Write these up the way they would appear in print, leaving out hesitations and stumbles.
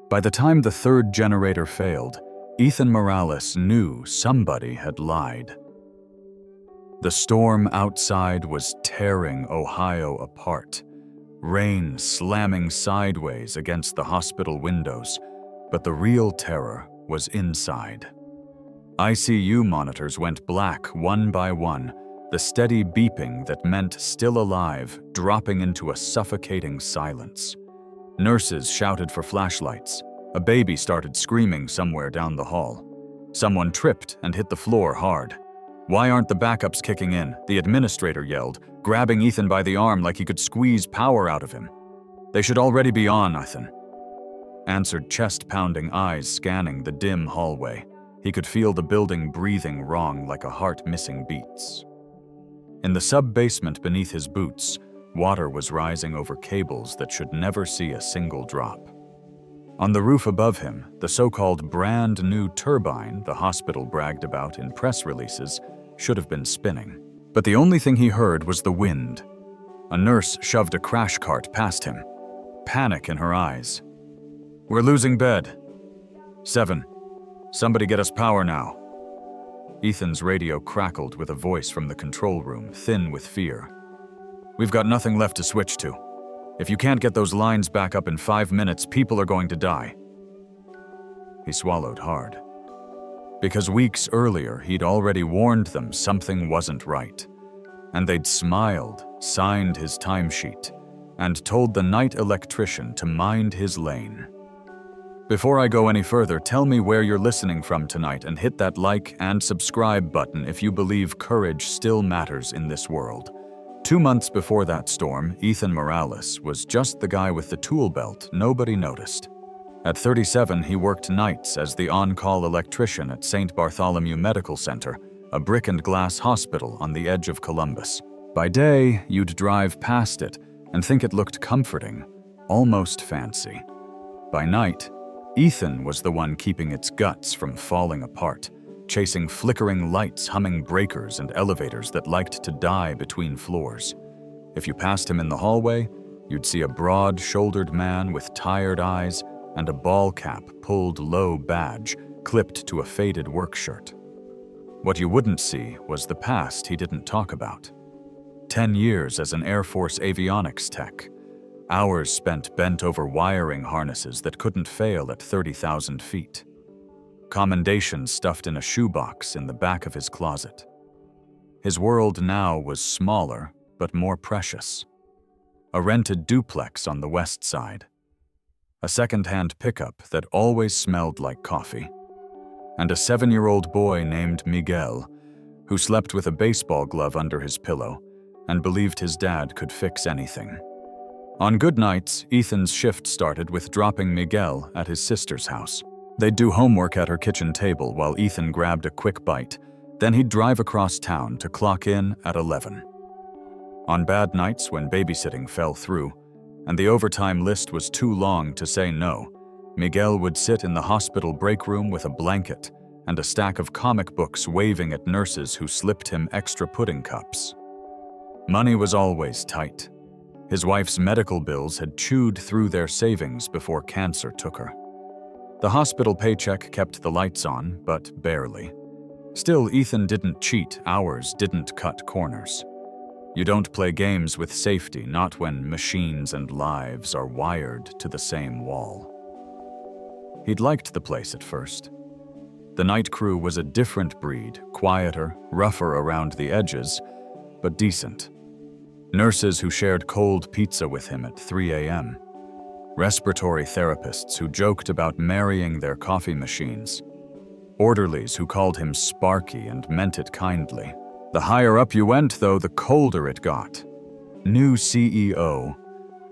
By the time the third generator failed, Ethan Morales knew somebody had lied. The storm outside was tearing Ohio apart, rain slamming sideways against the hospital windows, but the real terror was inside. ICU monitors went black one by one, the steady beeping that meant still alive dropping into a suffocating silence. Nurses shouted for flashlights. A baby started screaming somewhere down the hall. Someone tripped and hit the floor hard. "Why aren't the backups kicking in?" the administrator yelled, grabbing Ethan by the arm like he could squeeze power out of him. "They should already be on, Ethan," answered chest-pounding eyes scanning the dim hallway. He could feel the building breathing wrong like a heart missing beats. In the sub-basement beneath his boots, water was rising over cables that should never see a single drop. On the roof above him, the so-called brand new turbine the hospital bragged about in press releases should have been spinning. But the only thing he heard was the wind. A nurse shoved a crash cart past him, panic in her eyes. "We're losing bed. 7. Somebody get us power now." Ethan's radio crackled with a voice from the control room, thin with fear. "We've got nothing left to switch to. If you can't get those lines back up in 5 minutes, people are going to die." He swallowed hard. Because weeks earlier, he'd already warned them something wasn't right. And they'd smiled, signed his timesheet, and told the night electrician to mind his lane. Before I go any further, tell me where you're listening from tonight and hit that like and subscribe button if you believe courage still matters in this world. 2 months before that storm, Ethan Morales was just the guy with the tool belt nobody noticed. At 37, he worked nights as the on-call electrician at St. Bartholomew Medical Center, a brick and glass hospital on the edge of Columbus. By day, you'd drive past it and think it looked comforting, almost fancy. By night, Ethan was the one keeping its guts from falling apart, chasing flickering lights, humming breakers and elevators that liked to die between floors. If you passed him in the hallway, you'd see a broad-shouldered man with tired eyes and a ball cap pulled low badge clipped to a faded work shirt. What you wouldn't see was the past he didn't talk about. 10 years as an Air Force avionics tech, hours spent bent over wiring harnesses that couldn't fail at 30,000 feet. Commendations stuffed in a shoebox in the back of his closet. His world now was smaller, but more precious. A rented duplex on the west side. A second-hand pickup that always smelled like coffee. And a 7-year-old boy named Miguel, who slept with a baseball glove under his pillow and believed his dad could fix anything. On good nights, Ethan's shift started with dropping Miguel at his sister's house. They'd do homework at her kitchen table while Ethan grabbed a quick bite. Then he'd drive across town to clock in at 11. On bad nights when babysitting fell through, and the overtime list was too long to say no, Miguel would sit in the hospital break room with a blanket and a stack of comic books waving at nurses who slipped him extra pudding cups. Money was always tight. His wife's medical bills had chewed through their savings before cancer took her. The hospital paycheck kept the lights on, but barely. Still, Ethan didn't cheat, hours didn't cut corners. You don't play games with safety, not when machines and lives are wired to the same wall. He'd liked the place at first. The night crew was a different breed, quieter, rougher around the edges, but decent. Nurses who shared cold pizza with him at 3 a.m. Respiratory therapists who joked about marrying their coffee machines. Orderlies who called him Sparky and meant it kindly. The higher up you went, though, the colder it got. New CEO,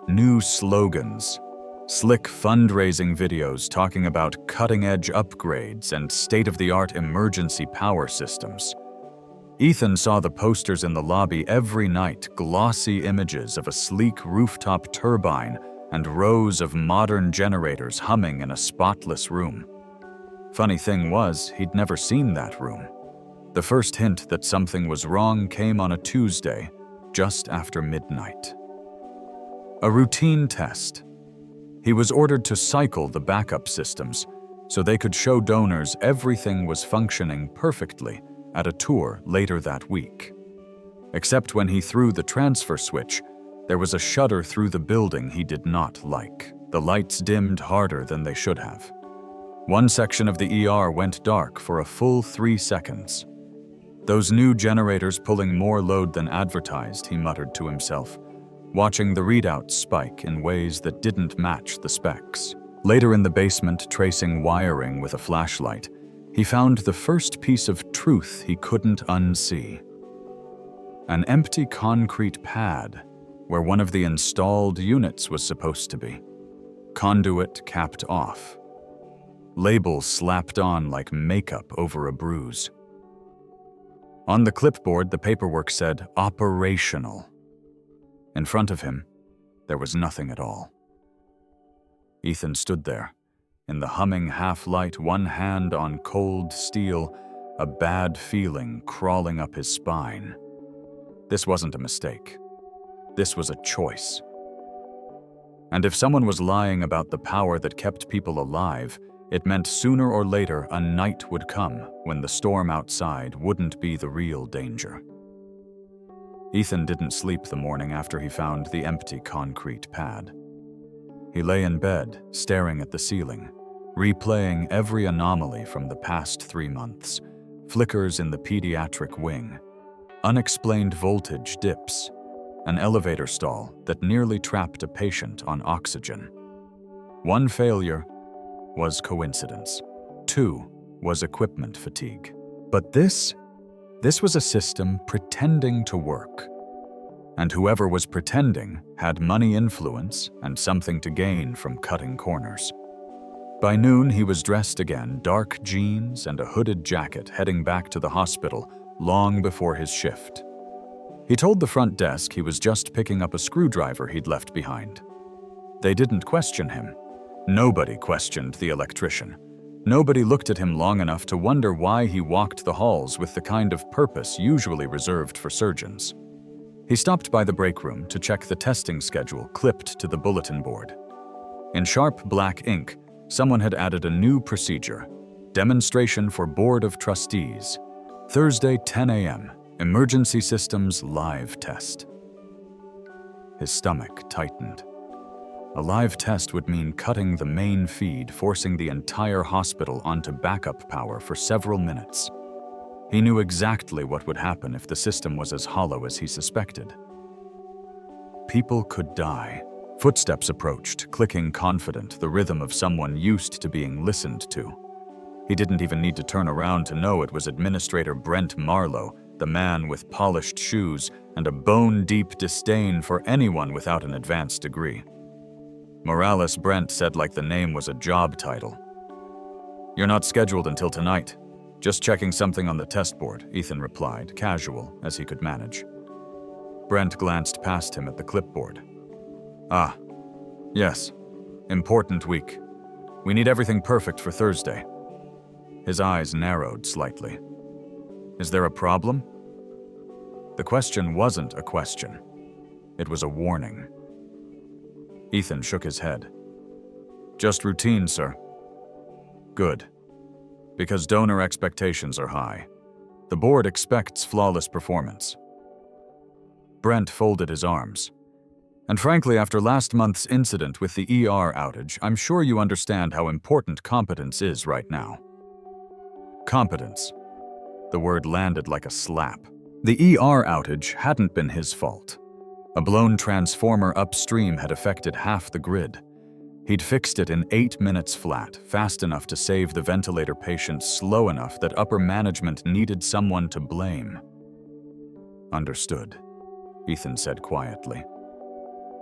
new slogans, slick fundraising videos talking about cutting-edge upgrades and state-of-the-art emergency power systems. Ethan saw the posters in the lobby every night, glossy images of a sleek rooftop turbine and rows of modern generators humming in a spotless room. Funny thing was, he'd never seen that room. The first hint that something was wrong came on a Tuesday, just after midnight. A routine test. He was ordered to cycle the backup systems so they could show donors everything was functioning perfectly at a tour later that week. Except when he threw the transfer switch, there was a shudder through the building he did not like. The lights dimmed harder than they should have. One section of the ER went dark for a full 3 seconds. Those new generators pulling more load than advertised, he muttered to himself, watching the readouts spike in ways that didn't match the specs. Later in the basement, tracing wiring with a flashlight, he found the first piece of truth he couldn't unsee. An empty concrete pad where one of the installed units was supposed to be. Conduit capped off. Labels slapped on like makeup over a bruise. On the clipboard, the paperwork said, "Operational." In front of him, there was nothing at all. Ethan stood there, in the humming half-light, one hand on cold steel, a bad feeling crawling up his spine. This wasn't a mistake. This was a choice. And if someone was lying about the power that kept people alive, it meant sooner or later a night would come when the storm outside wouldn't be the real danger. Ethan didn't sleep the morning after he found the empty concrete pad. He lay in bed, staring at the ceiling, replaying every anomaly from the past 3 months, flickers in the pediatric wing, unexplained voltage dips, an elevator stall that nearly trapped a patient on oxygen. 1 failure was coincidence. 2 was equipment fatigue. But this was a system pretending to work. And whoever was pretending had money influence and something to gain from cutting corners. By noon, he was dressed again, dark jeans and a hooded jacket, heading back to the hospital long before his shift. He told the front desk he was just picking up a screwdriver he'd left behind. They didn't question him. Nobody questioned the electrician. Nobody looked at him long enough to wonder why he walked the halls with the kind of purpose usually reserved for surgeons. He stopped by the break room to check the testing schedule clipped to the bulletin board. In sharp black ink, someone had added a new procedure: demonstration for Board of Trustees. Thursday, 10 a.m., emergency systems live test. His stomach tightened. A live test would mean cutting the main feed, forcing the entire hospital onto backup power for several minutes. He knew exactly what would happen if the system was as hollow as he suspected. People could die. Footsteps approached, clicking confident, the rhythm of someone used to being listened to. He didn't even need to turn around to know it was Administrator Brent Marlowe, the man with polished shoes and a bone-deep disdain for anyone without an advanced degree. Morales, Brent said like the name was a job title. "You're not scheduled until tonight. Just checking something on the test board," Ethan replied, casual as he could manage. Brent glanced past him at the clipboard. "Ah, yes. Important week. We need everything perfect for Thursday." His eyes narrowed slightly. "Is there a problem?" The question wasn't a question. It was a warning. Ethan shook his head. "Just routine, sir." "Good. Because donor expectations are high. The board expects flawless performance." Brent folded his arms. "And frankly, after last month's incident with the ER outage, I'm sure you understand how important competence is right now." Competence. The word landed like a slap. The ER outage hadn't been his fault. A blown transformer upstream had affected half the grid. He'd fixed it in 8 minutes flat, fast enough to save the ventilator patient, slow enough that upper management needed someone to blame. "Understood," Ethan said quietly.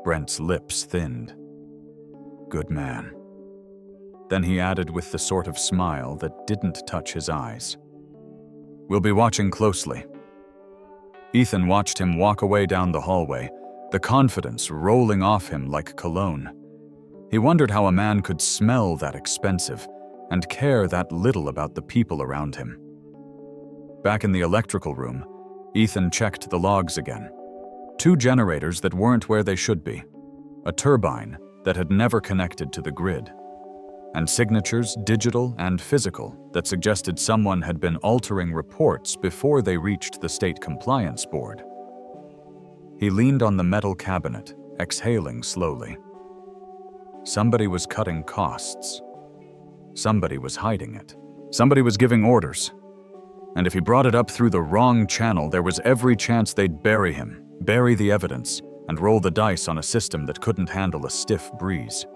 Brent's lips thinned. "Good man." Then he added with the sort of smile that didn't touch his eyes, "We'll be watching closely." Ethan watched him walk away down the hallway, the confidence rolling off him like cologne. He wondered how a man could smell that expensive and care that little about the people around him. Back in the electrical room, Ethan checked the logs again. 2 generators that weren't where they should be. A turbine, that had never connected to the grid, and signatures, digital and physical, that suggested someone had been altering reports before they reached the state compliance board. He leaned on the metal cabinet, exhaling slowly. Somebody was cutting costs. Somebody was hiding it. Somebody was giving orders. And if he brought it up through the wrong channel, there was every chance they'd bury him, bury the evidence, and roll the dice on a system that couldn't handle a stiff breeze.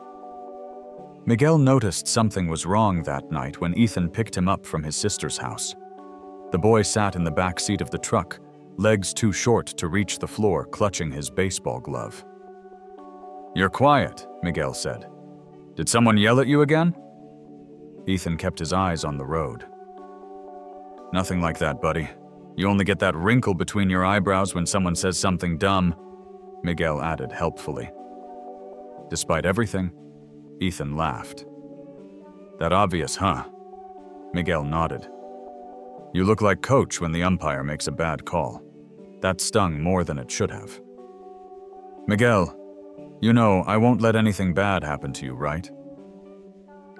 Miguel noticed something was wrong that night when Ethan picked him up from his sister's house. The boy sat in the back seat of the truck, legs too short to reach the floor, clutching his baseball glove. "You're quiet," Miguel said. "Did someone yell at you again?" Ethan kept his eyes on the road. "Nothing like that, buddy. You only get that wrinkle between your eyebrows when someone says something dumb," Miguel added helpfully. Despite everything, Ethan laughed. "That obvious, huh?" Miguel nodded. "You look like Coach when the umpire makes a bad call. That stung more than it should have." "Miguel, you know I won't let anything bad happen to you, right?"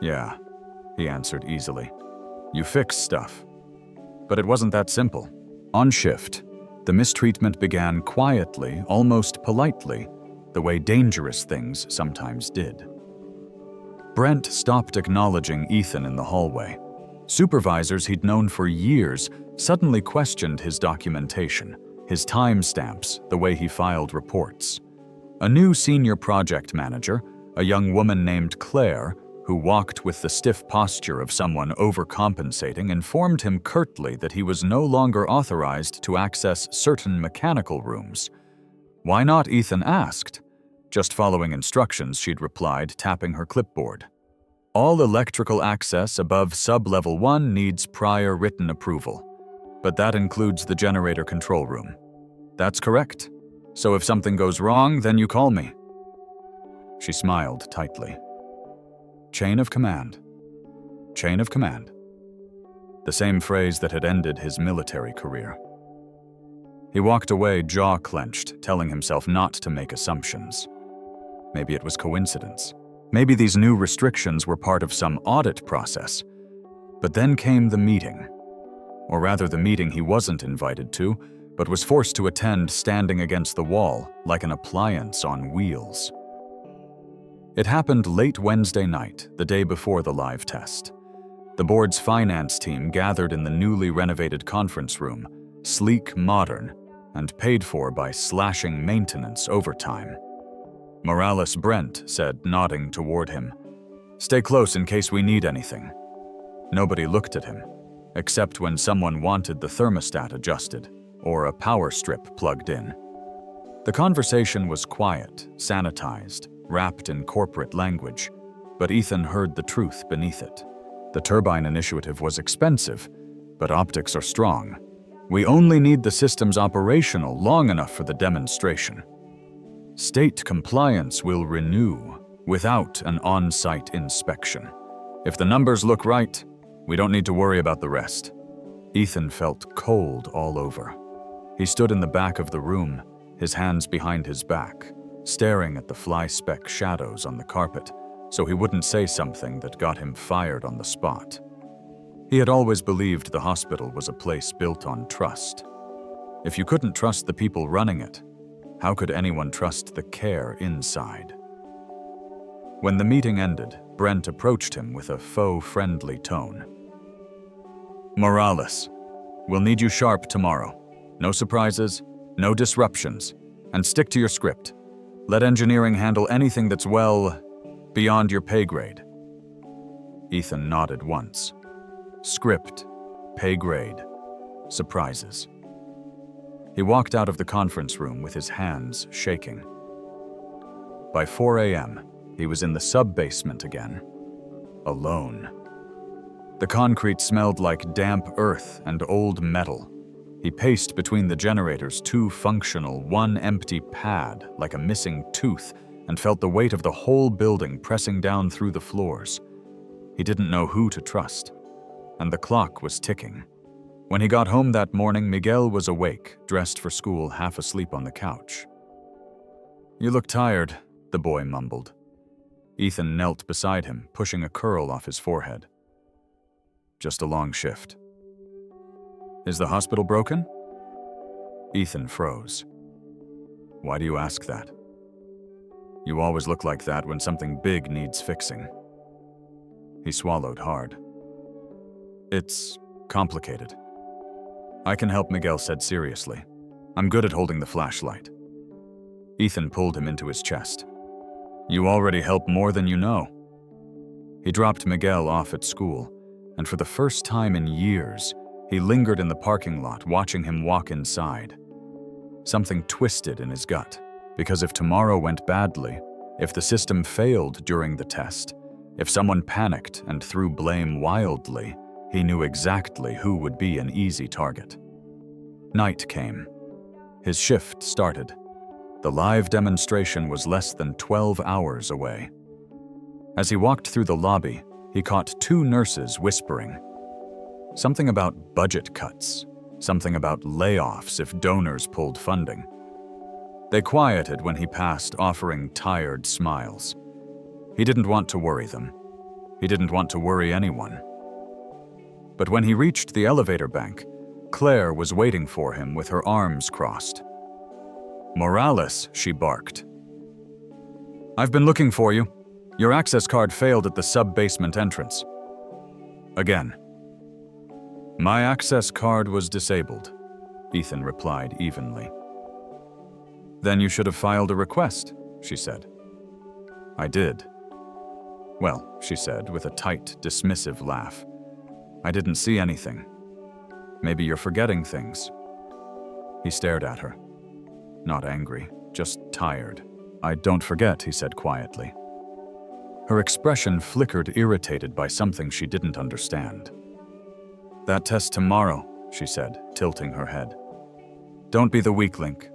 "Yeah," he answered easily. "You fix stuff." But it wasn't that simple. On shift, the mistreatment began quietly, almost politely, the way dangerous things sometimes did. Brent stopped acknowledging Ethan in the hallway. Supervisors he'd known for years suddenly questioned his documentation, his timestamps, the way he filed reports. A new senior project manager, a young woman named Claire, who walked with the stiff posture of someone overcompensating, informed him curtly that he was no longer authorized to access certain mechanical rooms. "Why not?" Ethan asked. "Just following instructions," she'd replied, tapping her clipboard. "All electrical access above sub-level 1 needs prior written approval, but that includes the generator control room." "That's correct. So if something goes wrong, then you call me." She smiled tightly. Chain of command. Chain of command. The same phrase that had ended his military career. He walked away, jaw clenched, telling himself not to make assumptions. Maybe it was coincidence. Maybe these new restrictions were part of some audit process. But then came the meeting. Or rather, the meeting he wasn't invited to, but was forced to attend standing against the wall, like an appliance on wheels. It happened late Wednesday night, the day before the live test. The board's finance team gathered in the newly renovated conference room, sleek, modern, and paid for by slashing maintenance overtime. Morales Brent said, nodding toward him, "Stay close in case we need anything." Nobody looked at him, except when someone wanted the thermostat adjusted or a power strip plugged in. The conversation was quiet, sanitized, wrapped in corporate language, but Ethan heard the truth beneath it. The turbine initiative was expensive, but optics are strong. We only need the systems operational long enough for the demonstration. State compliance will renew without an on-site inspection. If the numbers look right, we don't need to worry about the rest. Ethan felt cold all over. He stood in the back of the room, his hands behind his back, staring at the fly-speck shadows on the carpet, so he wouldn't say something that got him fired on the spot. He had always believed the hospital was a place built on trust. If you couldn't trust the people running it, how could anyone trust the care inside? When the meeting ended, Brent approached him with a faux-friendly tone. "Morales, we'll need you sharp tomorrow. No surprises, no disruptions, and stick to your script. Let engineering handle anything that's, well, beyond your pay grade." Ethan nodded once. Script, pay grade, surprises. He walked out of the conference room with his hands shaking. By 4 a.m., he was in the sub-basement again, alone. The concrete smelled like damp earth and old metal. He paced between the generators, 2 functional, 1 empty pad, like a missing tooth, and felt the weight of the whole building pressing down through the floors. He didn't know who to trust, and the clock was ticking. When he got home that morning, Miguel was awake, dressed for school, half asleep on the couch. "You look tired," the boy mumbled. Ethan knelt beside him, pushing a curl off his forehead. Just a long shift. Is the hospital broken? Ethan froze. Why do you ask that? You always look like that when something big needs fixing. He swallowed hard. It's complicated. I can help, Miguel said seriously. I'm good at holding the flashlight. Ethan pulled him into his chest. You already help more than you know. He dropped Miguel off at school, and for the first time in years, he lingered in the parking lot watching him walk inside. Something twisted in his gut, because if tomorrow went badly, if the system failed during the test, if someone panicked and threw blame wildly, he knew exactly who would be an easy target. Night came. His shift started. The live demonstration was less than 12 hours away. As he walked through the lobby, he caught two nurses whispering. Something about budget cuts, something about layoffs if donors pulled funding. They quieted when he passed, offering tired smiles. He didn't want to worry them. He didn't want to worry anyone. But when he reached the elevator bank, Claire was waiting for him with her arms crossed. Morales, she barked. I've been looking for you. Your access card failed at the sub-basement entrance. Again. My access card was disabled, Ethan replied evenly. Then you should have filed a request, she said. I did. Well, she said with a tight, dismissive laugh. I didn't see anything. Maybe you're forgetting things. He stared at her. Not angry, just tired. I don't forget, he said quietly. Her expression flickered, irritated by something she didn't understand. That test tomorrow, she said, tilting her head. Don't be the weak link.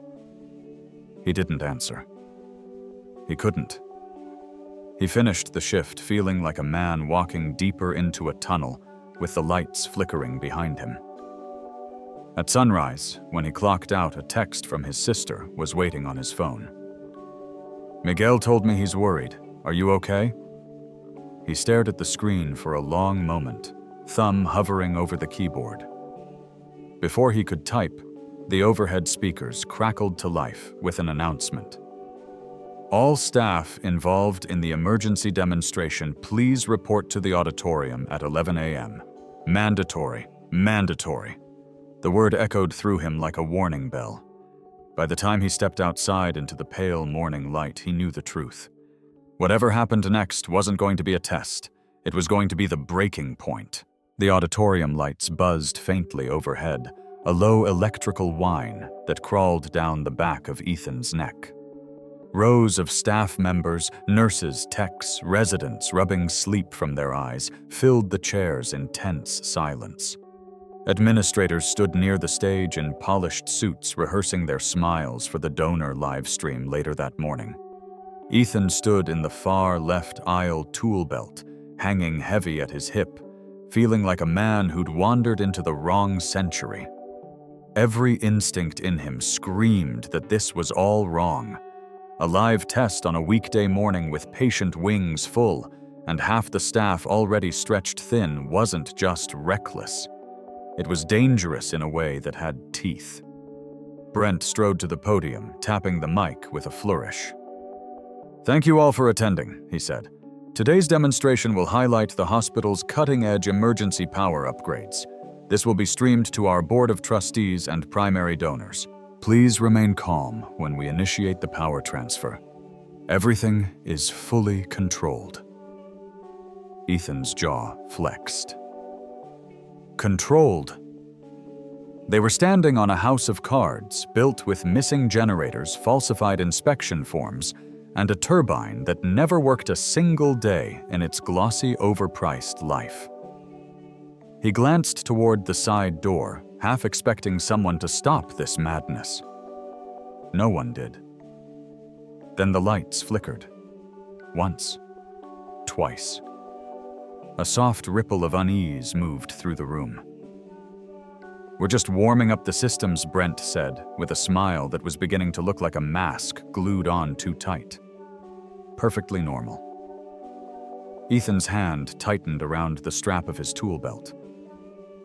He didn't answer. He couldn't. He finished the shift feeling like a man walking deeper into a tunnel with the lights flickering behind him. At sunrise, when he clocked out, a text from his sister was waiting on his phone. Miguel told me he's worried. Are you okay? He stared at the screen for a long moment, thumb hovering over the keyboard. Before he could type, the overhead speakers crackled to life with an announcement. All staff involved in the emergency demonstration, please report to the auditorium at 11 a.m. Mandatory, mandatory. The word echoed through him like a warning bell. By the time he stepped outside into the pale morning light, he knew the truth. Whatever happened next wasn't going to be a test. It was going to be the breaking point. The auditorium lights buzzed faintly overhead, a low electrical whine that crawled down the back of Ethan's neck. Rows of staff members, nurses, techs, residents rubbing sleep from their eyes filled the chairs in tense silence. Administrators stood near the stage in polished suits, rehearsing their smiles for the donor live stream later that morning. Ethan stood in the far left aisle tool belt, hanging heavy at his hip, feeling like a man who'd wandered into the wrong century. Every instinct in him screamed that this was all wrong. A live test on a weekday morning with patient wings full and half the staff already stretched thin wasn't just reckless. It was dangerous in a way that had teeth. Brent strode to the podium, tapping the mic with a flourish. Thank you all for attending, he said. Today's demonstration will highlight the hospital's cutting-edge emergency power upgrades. This will be streamed to our board of trustees and primary donors. Please remain calm when we initiate the power transfer. Everything is fully controlled. Ethan's jaw flexed. Controlled. They were standing on a house of cards built with missing generators, falsified inspection forms, and a turbine that never worked a single day in its glossy, overpriced life. He glanced toward the side door, half expecting someone to stop this madness. No one did. Then the lights flickered. Once. Twice. A soft ripple of unease moved through the room. We're just warming up the systems, Brent said, with a smile that was beginning to look like a mask glued on too tight. Perfectly normal. Ethan's hand tightened around the strap of his tool belt.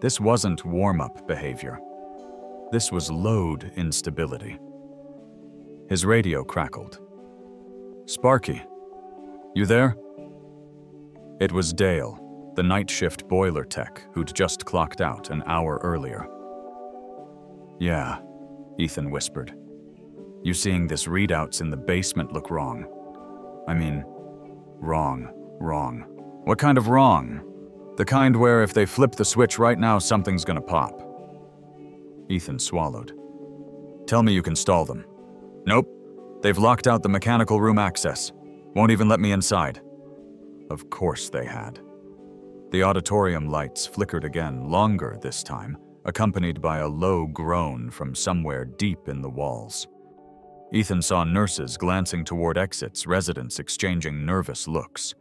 This wasn't warm-up behavior. This was load instability. His radio crackled. "Sparky, you there?" It was Dale, the night shift boiler tech who'd just clocked out an hour earlier. "Yeah," Ethan whispered. "You seeing this readouts in the basement look wrong. I mean, wrong. What kind of wrong? The kind where if they flip the switch right now, something's gonna pop." Ethan swallowed. "Tell me you can stall them." "Nope. They've locked out the mechanical room access. Won't even let me inside." Of course they had. The auditorium lights flickered again, longer this time, accompanied by a low groan from somewhere deep in the walls. Ethan saw nurses glancing toward exits, residents exchanging nervous looks.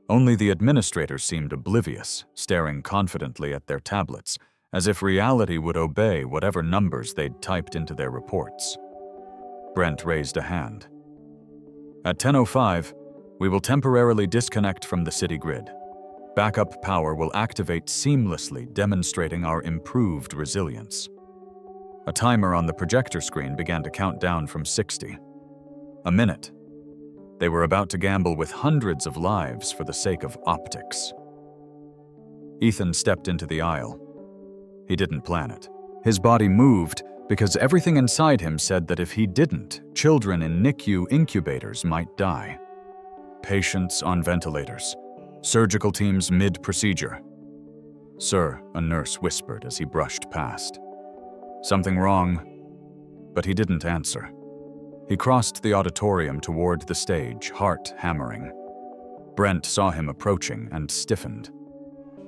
Only the administrators seemed oblivious, staring confidently at their tablets, as if reality would obey whatever numbers they'd typed into their reports. Brent raised a hand. "At 10:05, we will temporarily disconnect from the city grid. Backup power will activate seamlessly, demonstrating our improved resilience." A timer on the projector screen began to count down from 60. A minute. They were about to gamble with hundreds of lives for the sake of optics. Ethan stepped into the aisle. He didn't plan it. His body moved because everything inside him said that if he didn't, children in NICU incubators might die. Patients on ventilators. Surgical teams mid-procedure. "Sir," a nurse whispered as he brushed past. "Something wrong?" But he didn't answer. He crossed the auditorium toward the stage, heart hammering. Brent saw him approaching and stiffened.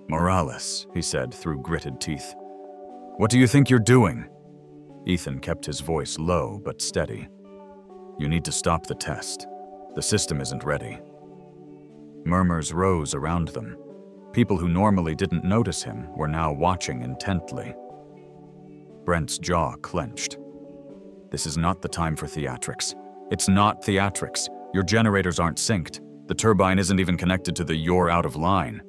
"Morales," he said through gritted teeth. "What do you think you're doing?" Ethan kept his voice low but steady. "You need to stop the test. The system isn't ready." Murmurs rose around them. People who normally didn't notice him were now watching intently. Brent's jaw clenched. "This is not the time for theatrics. It's not theatrics. Your generators aren't synced. The turbine isn't even connected to the you're out of line."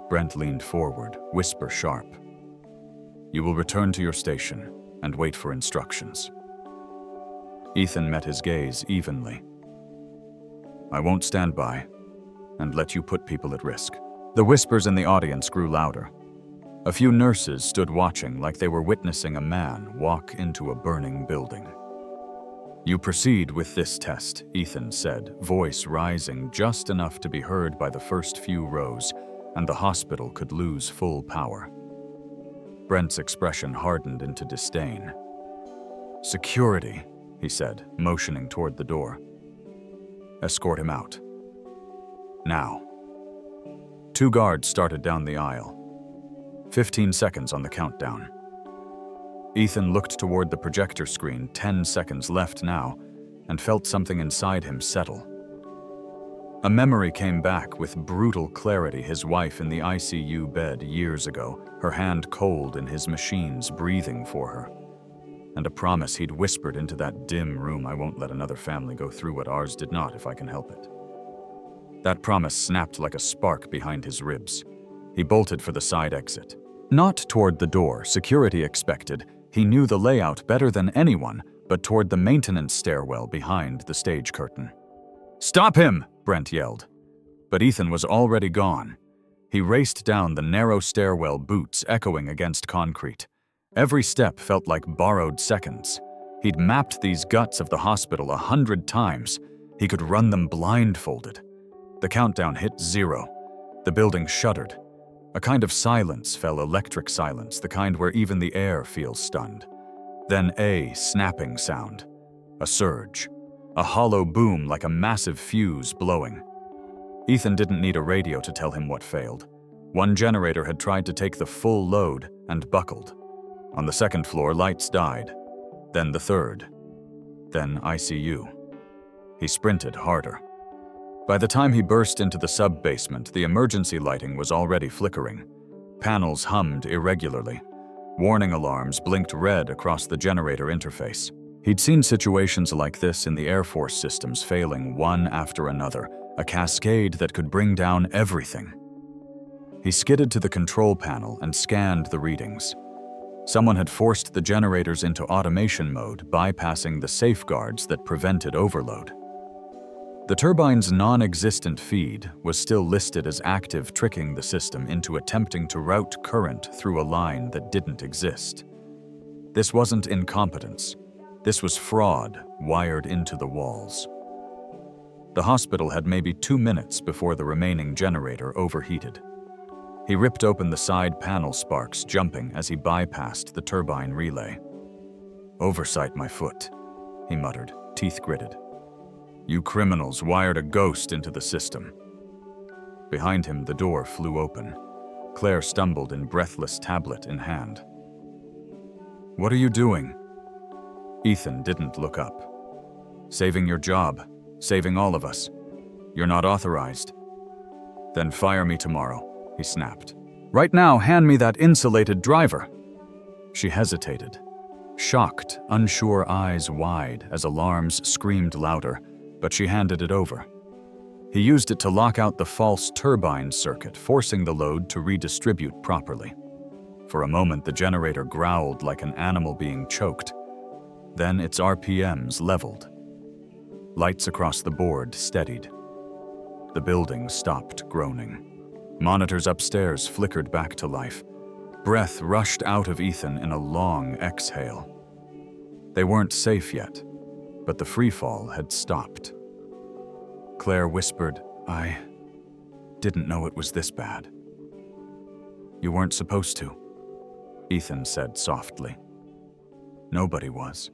Brent leaned forward, whisper sharp. "You will return to your station and wait for instructions." Ethan met his gaze evenly. "I won't stand by and let you put people at risk." The whispers in the audience grew louder. A few nurses stood watching like they were witnessing a man walk into a burning building. "You proceed with this test," Ethan said, voice rising just enough to be heard by the first few rows, and the hospital could lose full power. Brent's expression hardened into disdain. "Security," he said, motioning toward the door. "Escort him out. Now." 2 guards started down the aisle. 15 seconds on the countdown. Ethan looked toward the projector screen, 10 seconds left now, and felt something inside him settle. A memory came back with brutal clarity, his wife in the ICU bed years ago, her hand cold in his machines, breathing for her. And a promise he'd whispered into that dim room, "I won't let another family go through what ours did not if I can help it." That promise snapped like a spark behind his ribs. He bolted for the side exit. Not toward the door security expected. He knew the layout better than anyone, but toward the maintenance stairwell behind the stage curtain. "Stop him!" Brent yelled. But Ethan was already gone. He raced down the narrow stairwell, boots echoing against concrete. Every step felt like borrowed seconds. He'd mapped these guts of the hospital 100 times. He could run them blindfolded. The countdown hit 0. The building shuddered. A kind of silence fell, electric silence, the kind where even the air feels stunned. Then a snapping sound. A surge. A hollow boom like a massive fuse blowing. Ethan didn't need a radio to tell him what failed. One generator had tried to take the full load and buckled. On the 2nd floor, lights died. Then the 3rd. Then ICU. He sprinted harder. By the time he burst into the sub-basement, the emergency lighting was already flickering. Panels hummed irregularly. Warning alarms blinked red across the generator interface. He'd seen situations like this in the Air Force systems, failing one after another, a cascade that could bring down everything. He skidded to the control panel and scanned the readings. Someone had forced the generators into automation mode, bypassing the safeguards that prevented overload. The turbine's non-existent feed was still listed as active, tricking the system into attempting to route current through a line that didn't exist. This wasn't incompetence. This was fraud wired into the walls. The hospital had maybe 2 minutes before the remaining generator overheated. He ripped open the side panel, sparks jumping as he bypassed the turbine relay. "Oversight, my foot," he muttered, teeth gritted. "You criminals wired a ghost into the system." Behind him, the door flew open. Claire stumbled in breathless, tablet in hand. "What are you doing?" Ethan didn't look up. "Saving your job. Saving all of us. You're not authorized." "Then fire me tomorrow," he snapped. "Right now, hand me that insulated driver." She hesitated, shocked, unsure eyes wide as alarms screamed louder, but she handed it over. He used it to lock out the false turbine circuit, forcing the load to redistribute properly. For a moment, the generator growled like an animal being choked. Then its RPMs leveled. Lights across the board steadied. The building stopped groaning. Monitors upstairs flickered back to life. Breath rushed out of Ethan in a long exhale. They weren't safe yet, but the freefall had stopped. Claire whispered, "I didn't know it was this bad." "You weren't supposed to," Ethan said softly. Nobody was.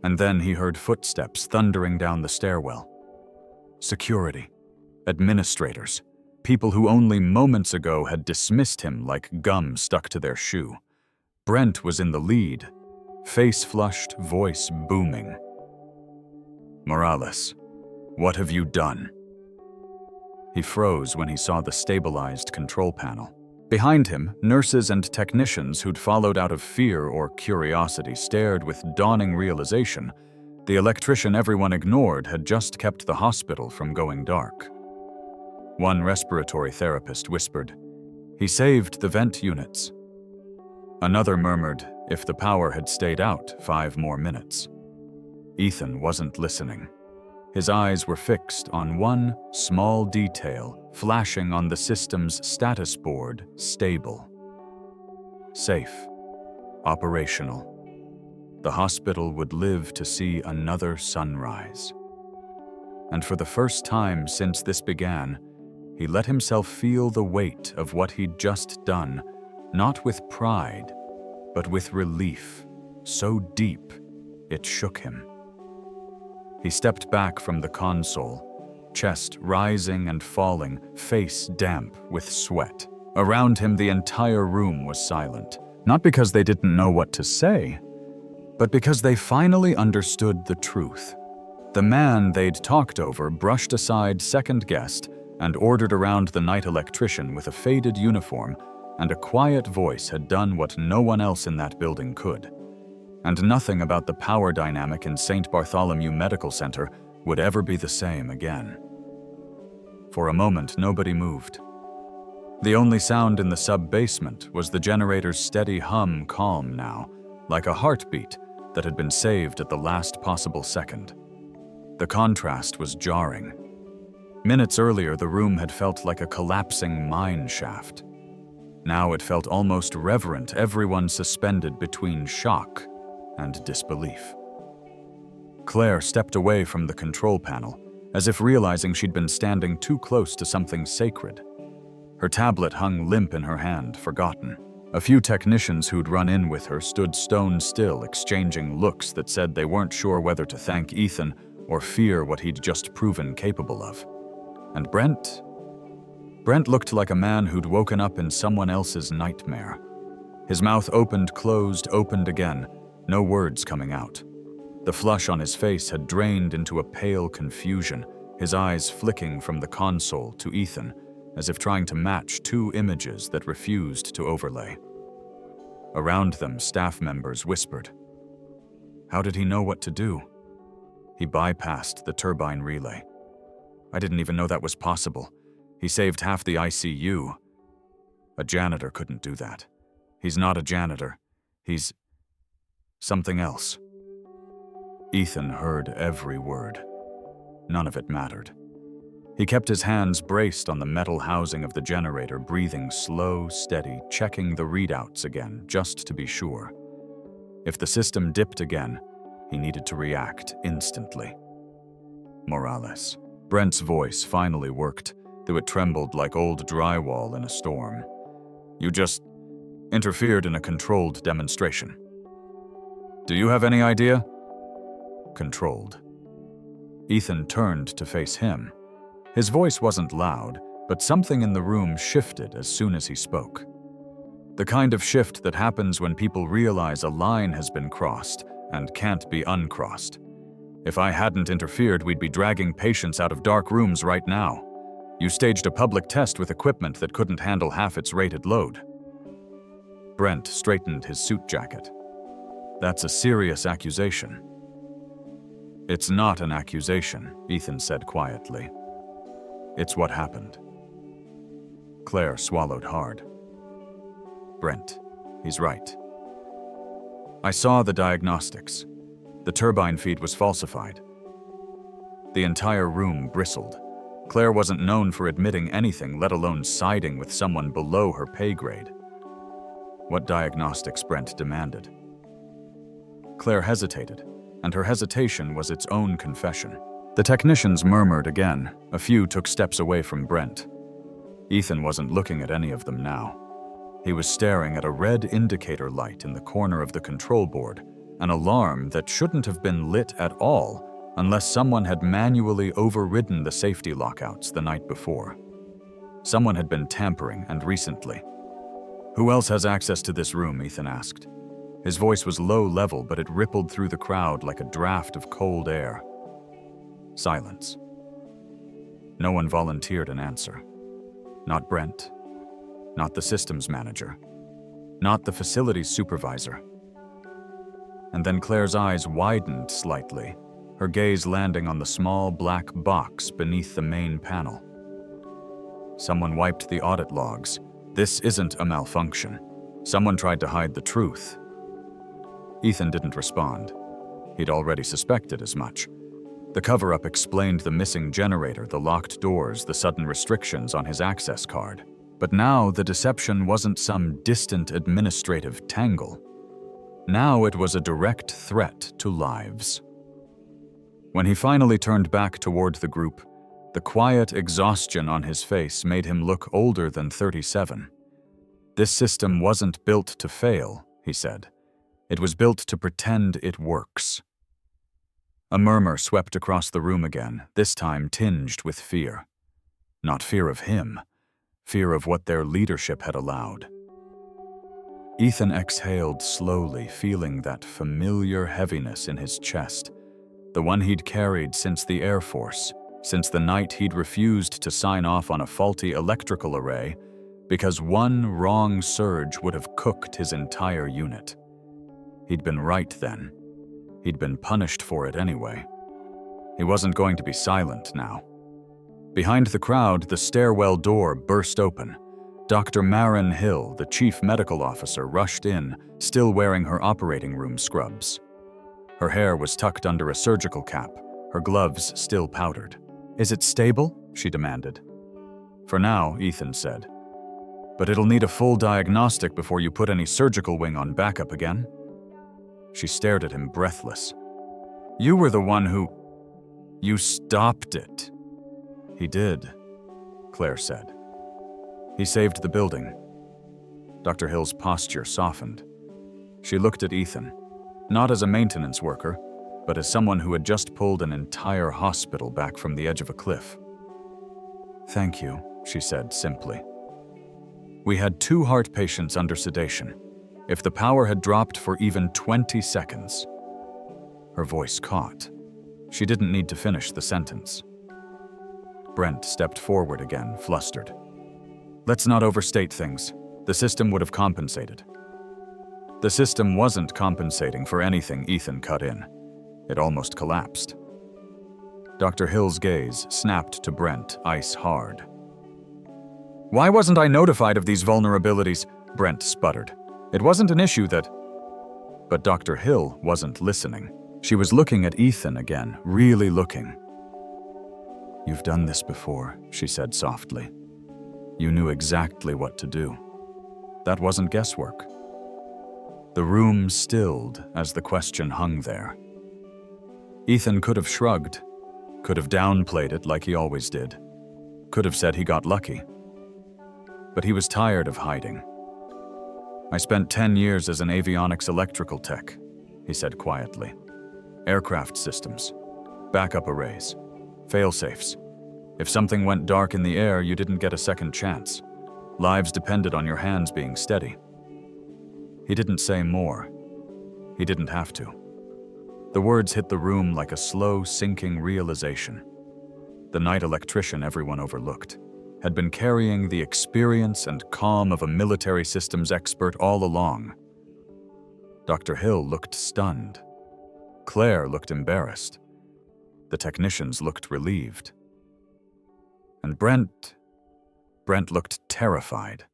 And then he heard footsteps thundering down the stairwell. Security, administrators, people who only moments ago had dismissed him like gum stuck to their shoe. Brent was in the lead, face flushed, voice booming. "Morales, what have you done?" He froze when he saw the stabilized control panel. Behind him, nurses and technicians who'd followed out of fear or curiosity stared with dawning realization. The electrician everyone ignored had just kept the hospital from going dark. One respiratory therapist whispered, "He saved the vent units." Another murmured, if the power had stayed out 5 more minutes. Ethan wasn't listening. His eyes were fixed on one small detail flashing on the system's status board: stable, safe, operational. The hospital would live to see another sunrise. And for the first time since this began, he let himself feel the weight of what he'd just done, not with pride, but with relief, so deep it shook him. He stepped back from the console, chest rising and falling, face damp with sweat. Around him, the entire room was silent, not because they didn't know what to say, but because they finally understood the truth. The man they'd talked over brushed aside second guest and ordered around the night electrician with a faded uniform, and a quiet voice had done what no one else in that building could. And nothing about the power dynamic in St. Bartholomew Medical Center would ever be the same again. For a moment, nobody moved. The only sound in the sub-basement was the generator's steady hum, calm now, like a heartbeat that had been saved at the last possible second. The contrast was jarring. Minutes earlier, the room had felt like a collapsing mine shaft. Now it felt almost reverent, everyone suspended between shock and disbelief. Claire stepped away from the control panel, as if realizing she'd been standing too close to something sacred. Her tablet hung limp in her hand, forgotten. A few technicians who'd run in with her stood stone still, exchanging looks that said they weren't sure whether to thank Ethan or fear what he'd just proven capable of. And Brent looked like a man who'd woken up in someone else's nightmare. His mouth opened, closed, opened again, no words coming out. The flush on his face had drained into a pale confusion, his eyes flicking from the console to Ethan, as if trying to match two images that refused to overlay. Around them, staff members whispered. How did he know what to do? He bypassed the turbine relay. I didn't even know that was possible. He saved half the ICU. A janitor couldn't do that. He's not a janitor. He's something else. Ethan heard every word. None of it mattered. He kept his hands braced on the metal housing of the generator, breathing slow, steady, checking the readouts again, just to be sure. If the system dipped again, he needed to react instantly. Morales. Brent's voice finally worked, though it trembled like old drywall in a storm. You just interfered in a controlled demonstration. Do you have any idea? Controlled. Ethan turned to face him. His voice wasn't loud, but something in the room shifted as soon as he spoke. The kind of shift that happens when people realize a line has been crossed and can't be uncrossed. If I hadn't interfered, we'd be dragging patients out of dark rooms right now. You staged a public test with equipment that couldn't handle half its rated load. Brent straightened his suit jacket. That's a serious accusation. It's not an accusation, Ethan said quietly. It's what happened. Claire swallowed hard. Brent, he's right. I saw the diagnostics. The turbine feed was falsified. The entire room bristled. Claire wasn't known for admitting anything, let alone siding with someone below her pay grade. What diagnostics? Brent demanded. Claire hesitated, and her hesitation was its own confession. The technicians murmured again. A few took steps away from Brent. Ethan wasn't looking at any of them now. He was staring at a red indicator light in the corner of the control board, an alarm that shouldn't have been lit at all unless someone had manually overridden the safety lockouts the night before. Someone had been tampering, and recently. Who else has access to this room? Ethan asked. His voice was low level, but it rippled through the crowd like a draft of cold air. Silence. No one volunteered an answer. Not Brent. Not the systems manager. Not the facilities supervisor. And then Claire's eyes widened slightly, her gaze landing on the small black box beneath the main panel. Someone wiped the audit logs. This isn't a malfunction. Someone tried to hide the truth. Ethan didn't respond. He'd already suspected as much. The cover-up explained the missing generator, the locked doors, the sudden restrictions on his access card. But now the deception wasn't some distant administrative tangle. Now it was a direct threat to lives. When he finally turned back toward the group, the quiet exhaustion on his face made him look older than 37. This system wasn't built to fail, he said. It was built to pretend it works. A murmur swept across the room again, this time tinged with fear. Not fear of him, fear of what their leadership had allowed. Ethan exhaled slowly, feeling that familiar heaviness in his chest, the one he'd carried since the Air Force, since the night he'd refused to sign off on a faulty electrical array because one wrong surge would have cooked his entire unit. He'd been right then. He'd been punished for it anyway. He wasn't going to be silent now. Behind the crowd, the stairwell door burst open. Dr. Maren Hill, the chief medical officer, rushed in, still wearing her operating room scrubs. Her hair was tucked under a surgical cap, her gloves still powdered. Is it stable? She demanded. For now, Ethan said. But it'll need a full diagnostic before you put any surgical wing on backup again. She stared at him, breathless. You were the one who... You stopped it. He did, Claire said. He saved the building. Dr. Hill's posture softened. She looked at Ethan, not as a maintenance worker, but as someone who had just pulled an entire hospital back from the edge of a cliff. Thank you, she said simply. We had 2 heart patients under sedation. If the power had dropped for even 20 seconds... Her voice caught. She didn't need to finish the sentence. Brent stepped forward again, flustered. Let's not overstate things. The system would have compensated. The system wasn't compensating for anything, Ethan cut in. It almost collapsed. Dr. Hill's gaze snapped to Brent, ice hard. "Why wasn't I notified of these vulnerabilities?" Brent sputtered. "It wasn't an issue that—" But Dr. Hill wasn't listening. She was looking at Ethan again, really looking. "You've done this before," she said softly. "You knew exactly what to do. That wasn't guesswork." The room stilled as the question hung there. Ethan could have shrugged, could have downplayed it like he always did, could have said he got lucky. But he was tired of hiding. "I spent 10 years as an avionics electrical tech," he said quietly. "Aircraft systems, backup arrays, fail-safes. If something went dark in the air, you didn't get a second chance. Lives depended on your hands being steady." He didn't say more. He didn't have to. The words hit the room like a slow, sinking realization. The night electrician everyone overlooked had been carrying the experience and calm of a military systems expert all along. Dr. Hill looked stunned. Claire looked embarrassed. The technicians looked relieved. And Brent looked terrified.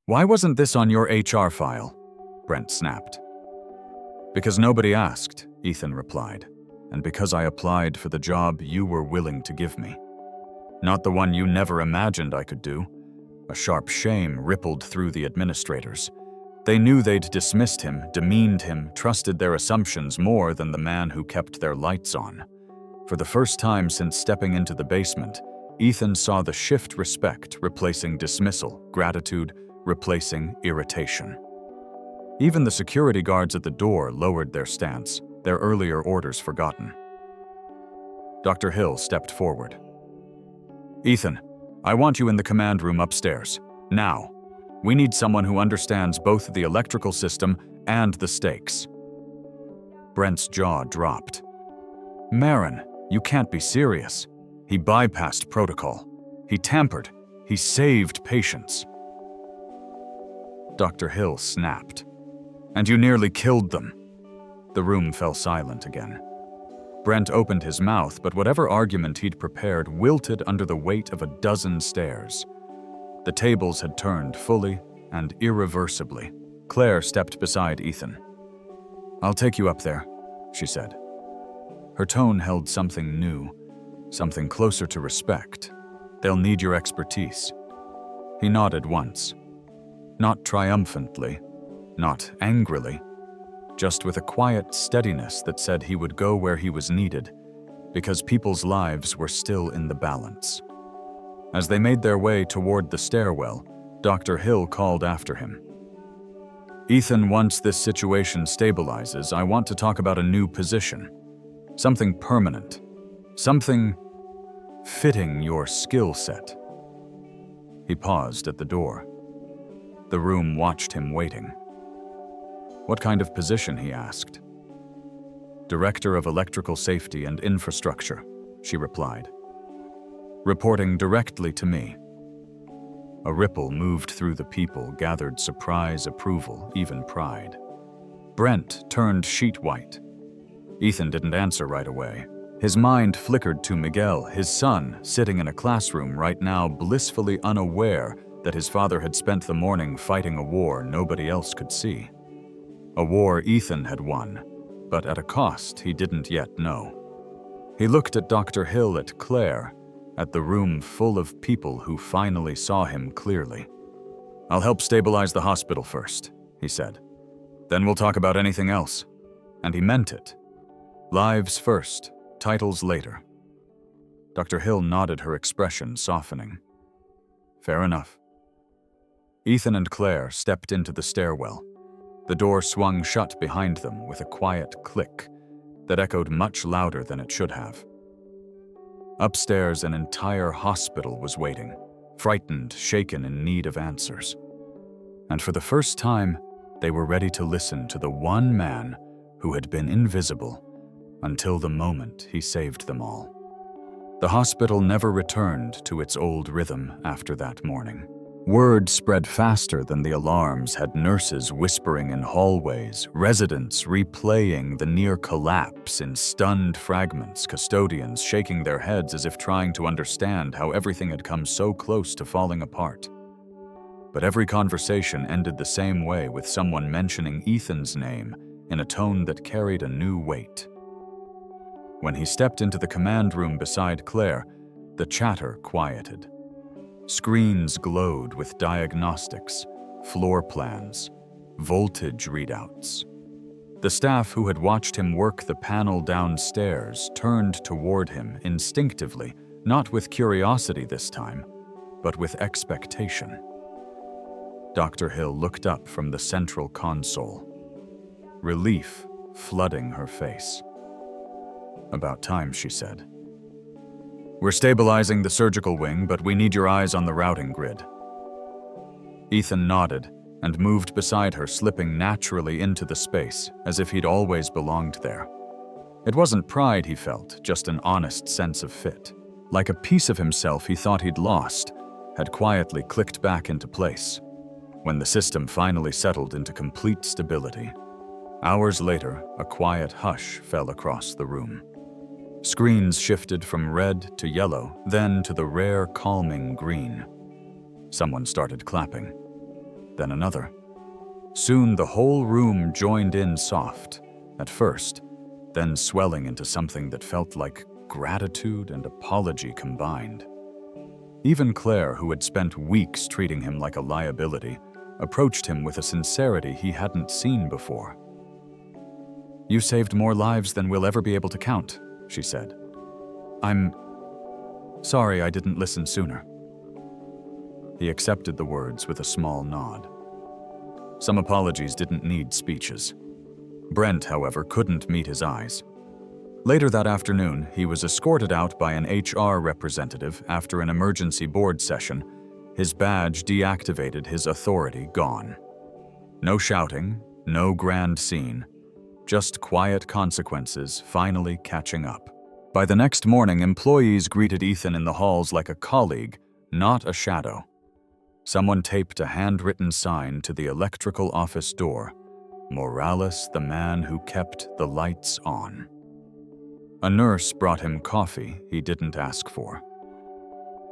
"Why wasn't this on your HR file?" Brent snapped. "Because nobody asked," Ethan replied, "and because I applied for the job you were willing to give me. Not the one you never imagined I could do." A sharp shame rippled through the administrators. They knew they'd dismissed him, demeaned him, trusted their assumptions more than the man who kept their lights on. For the first time since stepping into the basement, Ethan saw the shift respect replacing dismissal, gratitude replacing irritation. Even the security guards at the door lowered their stance, their earlier orders forgotten. Dr. Hill stepped forward. "Ethan, I want you in the command room upstairs. Now. We need someone who understands both the electrical system and the stakes." Brent's jaw dropped. "Marin, you can't be serious. He bypassed protocol. He tampered. He saved patients." Dr. Hill snapped. "And you nearly killed them." The room fell silent again. Brent opened his mouth, but whatever argument he'd prepared wilted under the weight of a dozen stares. The tables had turned fully and irreversibly. Claire stepped beside Ethan. "I'll take you up there," she said. Her tone held something new, something closer to respect. "They'll need your expertise." He nodded once. Not triumphantly, not angrily, just with a quiet steadiness that said he would go where he was needed, because people's lives were still in the balance. As they made their way toward the stairwell, Dr. Hill called after him. "Ethan, once this situation stabilizes, I want to talk about a new position. Something permanent. Something fitting your skill set." He paused at the door. The room watched him waiting. "What kind of position?" he asked. "Director of Electrical Safety and Infrastructure," she replied. "Reporting directly to me." A ripple moved through the people, gathered surprise, approval, even pride. Brent turned sheet white. Ethan didn't answer right away. His mind flickered to Miguel, his son, sitting in a classroom right now, blissfully unaware that his father had spent the morning fighting a war nobody else could see. A war Ethan had won, but at a cost he didn't yet know. He looked at Dr. Hill, at Claire, at the room full of people who finally saw him clearly. "I'll help stabilize the hospital first," he said. "Then we'll talk about anything else." And he meant it. Lives first, titles later. Dr. Hill nodded, her expression softening. "Fair enough." Ethan and Claire stepped into the stairwell. The door swung shut behind them with a quiet click that echoed much louder than it should have. Upstairs, an entire hospital was waiting, frightened, shaken, in need of answers. And for the first time, they were ready to listen to the one man who had been invisible until the moment he saved them all. The hospital never returned to its old rhythm after that morning. Word spread faster than the alarms, had nurses whispering in hallways, residents replaying the near collapse in stunned fragments, custodians shaking their heads as if trying to understand how everything had come so close to falling apart. But every conversation ended the same way, with someone mentioning Ethan's name in a tone that carried a new weight. When he stepped into the command room beside Claire, the chatter quieted. Screens glowed with diagnostics, floor plans, voltage readouts. The staff who had watched him work the panel downstairs turned toward him instinctively, not with curiosity this time, but with expectation. Dr. Hill looked up from the central console, relief flooding her face. "About time," she said. "We're stabilizing the surgical wing, but we need your eyes on the routing grid." Ethan nodded and moved beside her, slipping naturally into the space, as if he'd always belonged there. It wasn't pride he felt, just an honest sense of fit. Like a piece of himself he thought he'd lost, had quietly clicked back into place, when the system finally settled into complete stability. Hours later, a quiet hush fell across the room. Screens shifted from red to yellow, then to the rare, calming green. Someone started clapping, then another. Soon the whole room joined in soft, at first, then swelling into something that felt like gratitude and apology combined. Even Claire, who had spent weeks treating him like a liability, approached him with a sincerity he hadn't seen before. "You saved more lives than we'll ever be able to count," she said. "I'm sorry I didn't listen sooner." He accepted the words with a small nod. Some apologies didn't need speeches. Brent, however, couldn't meet his eyes. Later that afternoon, he was escorted out by an HR representative after an emergency board session, his badge deactivated, his authority gone. No shouting, no grand scene, just quiet consequences finally catching up. By the next morning, employees greeted Ethan in the halls like a colleague, not a shadow. Someone taped a handwritten sign to the electrical office door, "Morales, the man who kept the lights on." A nurse brought him coffee he didn't ask for.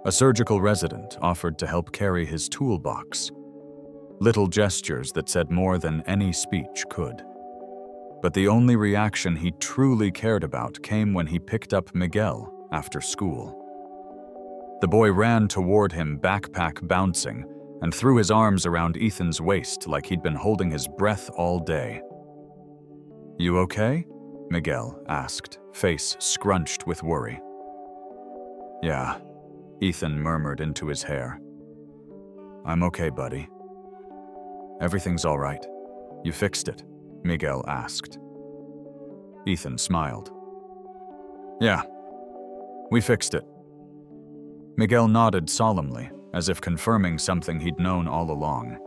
A surgical resident offered to help carry his toolbox. Little gestures that said more than any speech could. But the only reaction he truly cared about came when he picked up Miguel after school. The boy ran toward him, backpack bouncing, and threw his arms around Ethan's waist like he'd been holding his breath all day. "You okay?" Miguel asked, face scrunched with worry. "Yeah," Ethan murmured into his hair. "I'm okay, buddy." "Everything's all right. You fixed it?" Miguel asked. Ethan smiled. "Yeah, we fixed it." Miguel nodded solemnly, as if confirming something he'd known all along.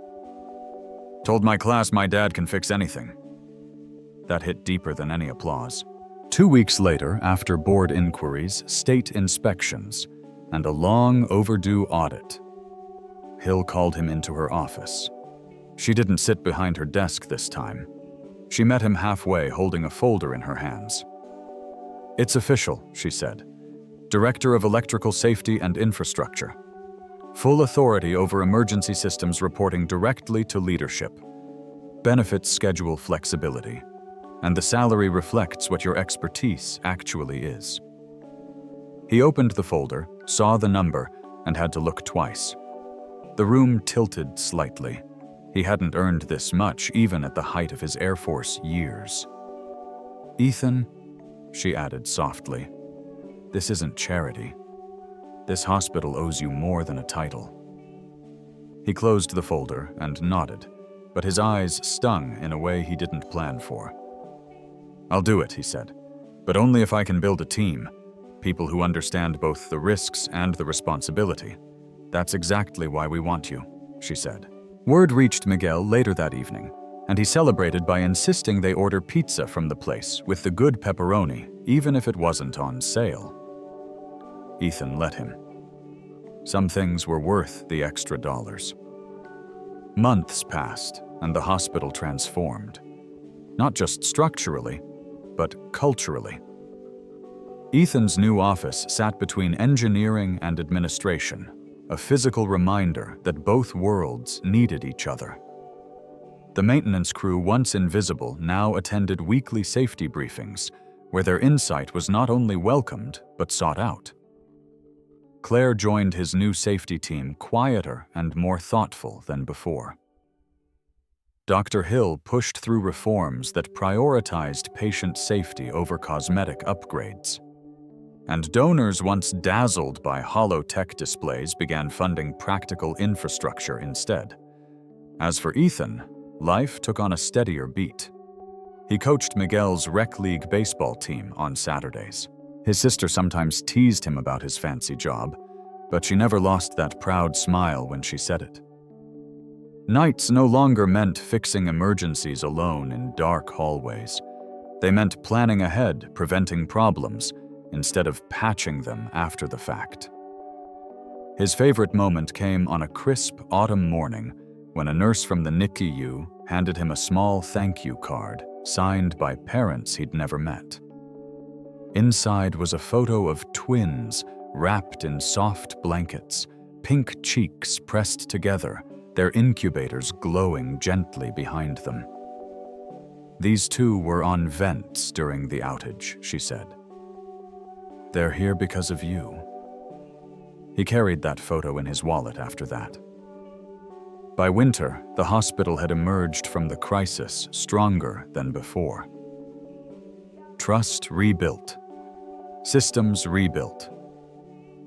"Told my class my dad can fix anything." That hit deeper than any applause. 2 weeks later, after board inquiries, state inspections, and a long overdue audit, Hill called him into her office. She didn't sit behind her desk this time. She met him halfway, holding a folder in her hands. "It's official," she said. "Director of Electrical Safety and Infrastructure. Full authority over emergency systems, reporting directly to leadership. Benefits schedule flexibility. And the salary reflects what your expertise actually is." He opened the folder, saw the number, and had to look twice. The room tilted slightly. He hadn't earned this much even at the height of his Air Force years. "Ethan," she added softly, "this isn't charity. This hospital owes you more than a title." He closed the folder and nodded, but his eyes stung in a way he didn't plan for. "I'll do it," he said, "but only if I can build a team, people who understand both the risks and the responsibility. That's exactly why we want you," she said. Word reached Miguel later that evening, and he celebrated by insisting they order pizza from the place with the good pepperoni, even if it wasn't on sale. Ethan let him. Some things were worth the extra dollars. Months passed, and the hospital transformed. Not just structurally, but culturally. Ethan's new office sat between engineering and administration, a physical reminder that both worlds needed each other. The maintenance crew, once invisible, now attended weekly safety briefings, where their insight was not only welcomed, but sought out. Claire joined his new safety team quieter and more thoughtful than before. Dr. Hill pushed through reforms that prioritized patient safety over cosmetic upgrades. And donors once dazzled by hollow-tech displays began funding practical infrastructure instead. As for Ethan, life took on a steadier beat. He coached Miguel's rec league baseball team on Saturdays. His sister sometimes teased him about his fancy job, but she never lost that proud smile when she said it. Nights no longer meant fixing emergencies alone in dark hallways. They meant planning ahead, preventing problems, instead of patching them after the fact. His favorite moment came on a crisp autumn morning when a nurse from the NICU handed him a small thank you card signed by parents he'd never met. Inside was a photo of twins wrapped in soft blankets, pink cheeks pressed together, their incubators glowing gently behind them. These two were on vents during the outage, she said. They're here because of you. He carried that photo in his wallet after that. By winter, the hospital had emerged from the crisis stronger than before. Trust rebuilt. Systems rebuilt.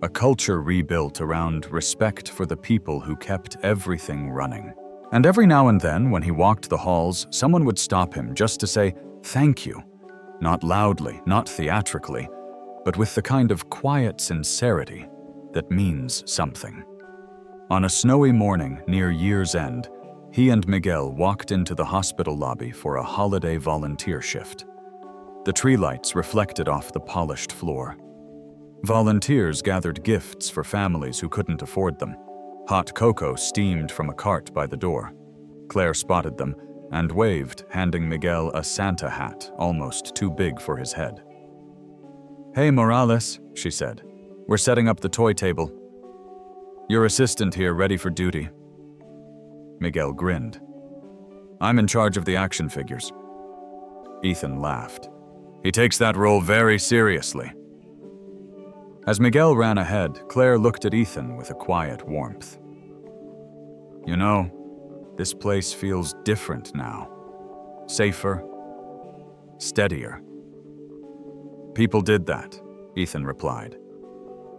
A culture rebuilt around respect for the people who kept everything running. And every now and then, when he walked the halls, someone would stop him just to say, "Thank you." Not loudly, not theatrically, but with the kind of quiet sincerity that means something. On a snowy morning near year's end, he and Miguel walked into the hospital lobby for a holiday volunteer shift. The tree lights reflected off the polished floor. Volunteers gathered gifts for families who couldn't afford them. Hot cocoa steamed from a cart by the door. Claire spotted them and waved, handing Miguel a Santa hat almost too big for his head. "Hey, Morales," she said. "We're setting up the toy table. Your assistant here ready for duty." Miguel grinned. "I'm in charge of the action figures." Ethan laughed. "He takes that role very seriously." As Miguel ran ahead, Claire looked at Ethan with a quiet warmth. "You know, this place feels different now. Safer, steadier." "People did that," Ethan replied.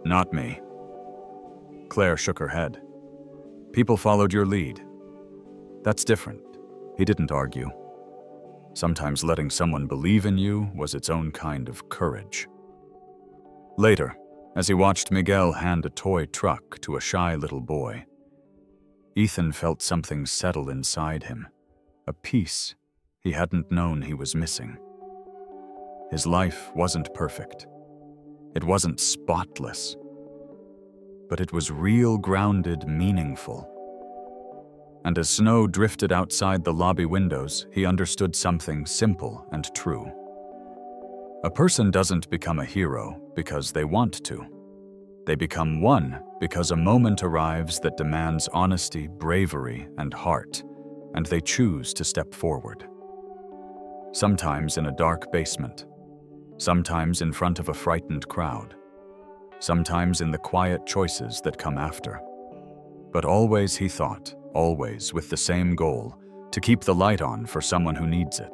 "Not me." Claire shook her head. "People followed your lead." "That's different." He didn't argue. Sometimes letting someone believe in you was its own kind of courage. Later, as he watched Miguel hand a toy truck to a shy little boy, Ethan felt something settle inside him, a peace he hadn't known he was missing. His life wasn't perfect. It wasn't spotless. But it was real, grounded, meaningful. And as snow drifted outside the lobby windows, he understood something simple and true. A person doesn't become a hero because they want to. They become one because a moment arrives that demands honesty, bravery, and heart, and they choose to step forward. Sometimes in a dark basement, sometimes in front of a frightened crowd, sometimes in the quiet choices that come after. But always, he thought, always with the same goal, to keep the light on for someone who needs it.